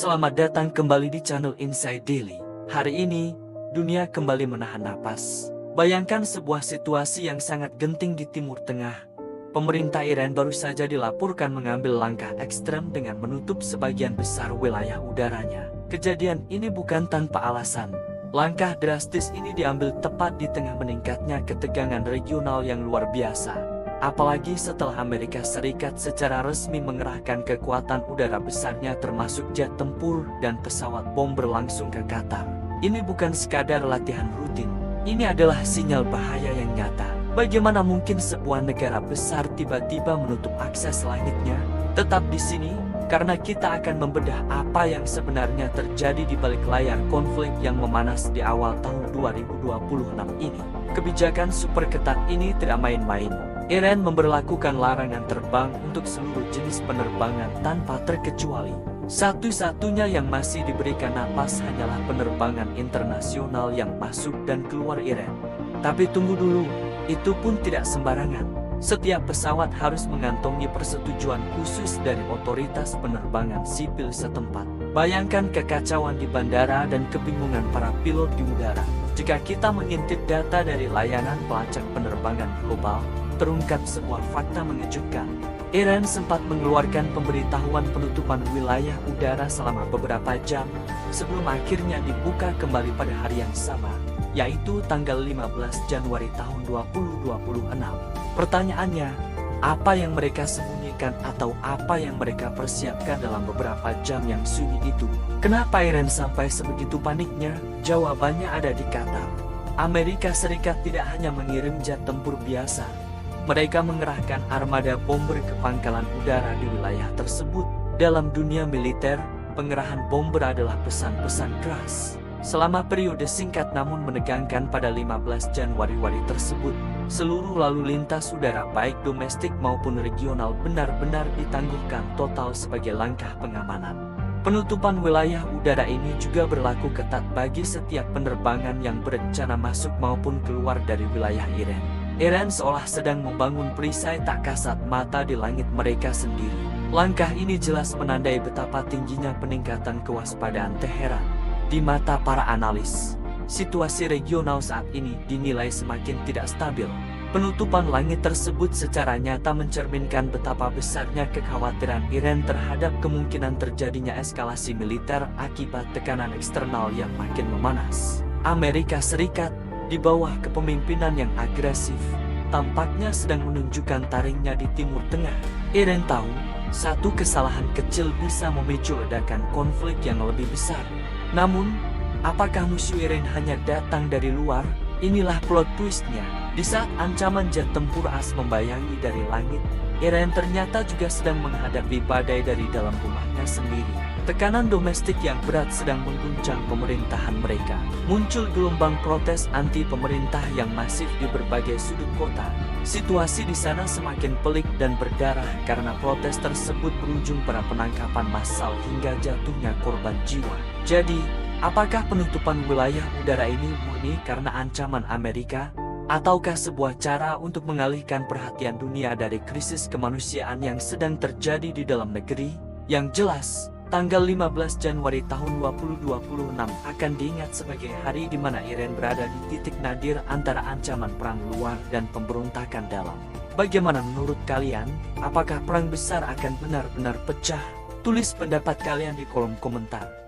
Selamat datang kembali di channel Inside Daily. Hari ini, dunia kembali menahan napas. Bayangkan sebuah situasi yang sangat genting di Timur Tengah. Pemerintah Iran baru saja dilaporkan mengambil langkah ekstrem dengan menutup sebagian besar wilayah udaranya. Kejadian ini bukan tanpa alasan. Langkah drastis ini diambil tepat di tengah meningkatnya ketegangan regional yang luar biasa. Apalagi setelah Amerika Serikat secara resmi mengerahkan kekuatan udara besarnya termasuk jet tempur dan pesawat bomber langsung ke Qatar. Ini bukan sekadar latihan rutin, ini adalah sinyal bahaya yang nyata. Bagaimana mungkin sebuah negara besar tiba-tiba menutup akses langitnya? Tetap di sini, karena kita akan membedah apa yang sebenarnya terjadi di balik layar konflik yang memanas di awal tahun 2026 ini. Kebijakan super ketat ini tidak main-main. Iran memberlakukan larangan terbang untuk seluruh jenis penerbangan tanpa terkecuali. Satu-satunya yang masih diberikan napas hanyalah penerbangan internasional yang masuk dan keluar Iran. Tapi tunggu dulu, itu pun tidak sembarangan. Setiap pesawat harus mengantongi persetujuan khusus dari otoritas penerbangan sipil setempat. Bayangkan kekacauan di bandara dan kebingungan para pilot di udara. Jika kita mengintip data dari layanan pelacak penerbangan global, terungkap sebuah fakta mengejutkan. Iran sempat mengeluarkan pemberitahuan penutupan wilayah udara selama beberapa jam sebelum akhirnya dibuka kembali pada hari yang sama, yaitu tanggal 15 Januari tahun 2026. Pertanyaannya, apa yang mereka sembunyikan atau apa yang mereka persiapkan dalam beberapa jam yang sunyi itu? Kenapa Iran sampai sebegitu paniknya? Jawabannya ada di Qatar. Amerika Serikat tidak hanya mengirim jet tempur biasa. Mereka mengerahkan armada bomber ke pangkalan udara di wilayah tersebut. Dalam dunia militer, pengerahan bomber adalah pesan-pesan keras. Selama periode singkat namun menegangkan pada 15 Januari tersebut, seluruh lalu lintas udara baik domestik maupun regional benar-benar ditangguhkan total sebagai langkah pengamanan. Penutupan wilayah udara ini juga berlaku ketat bagi setiap penerbangan yang berencana masuk maupun keluar dari wilayah Iran. Iran seolah sedang membangun perisai tak kasat mata di langit mereka sendiri. Langkah ini jelas menandai betapa tingginya peningkatan kewaspadaan Teheran. Di mata para analis, situasi regional saat ini dinilai semakin tidak stabil. Penutupan langit tersebut secara nyata mencerminkan betapa besarnya kekhawatiran Iran terhadap kemungkinan terjadinya eskalasi militer akibat tekanan eksternal yang makin memanas. Amerika Serikat, di bawah kepemimpinan yang agresif, tampaknya sedang menunjukkan taringnya di Timur Tengah. Iran tahu, satu kesalahan kecil bisa memicu ledakan konflik yang lebih besar. Namun, apakah musuh Iran hanya datang dari luar? Inilah plot twistnya. Di saat ancaman jet tempur as membayangi dari langit, Iran ternyata juga sedang menghadapi badai dari dalam rumahnya sendiri. Tekanan domestik yang berat sedang mengguncang pemerintahan mereka. Muncul gelombang protes anti pemerintah yang masif di berbagai sudut kota. Situasi di sana semakin pelik dan berdarah karena protes tersebut berujung pada penangkapan massal hingga jatuhnya korban jiwa. Jadi, apakah penutupan wilayah udara ini murni karena ancaman Amerika? Ataukah sebuah cara untuk mengalihkan perhatian dunia dari krisis kemanusiaan yang sedang terjadi di dalam negeri? Yang jelas, tanggal 15 Januari tahun 2026 akan diingat sebagai hari di mana Iran berada di titik nadir antara ancaman perang luar dan pemberontakan dalam. Bagaimana menurut kalian? Apakah perang besar akan benar-benar pecah? Tulis pendapat kalian di kolom komentar.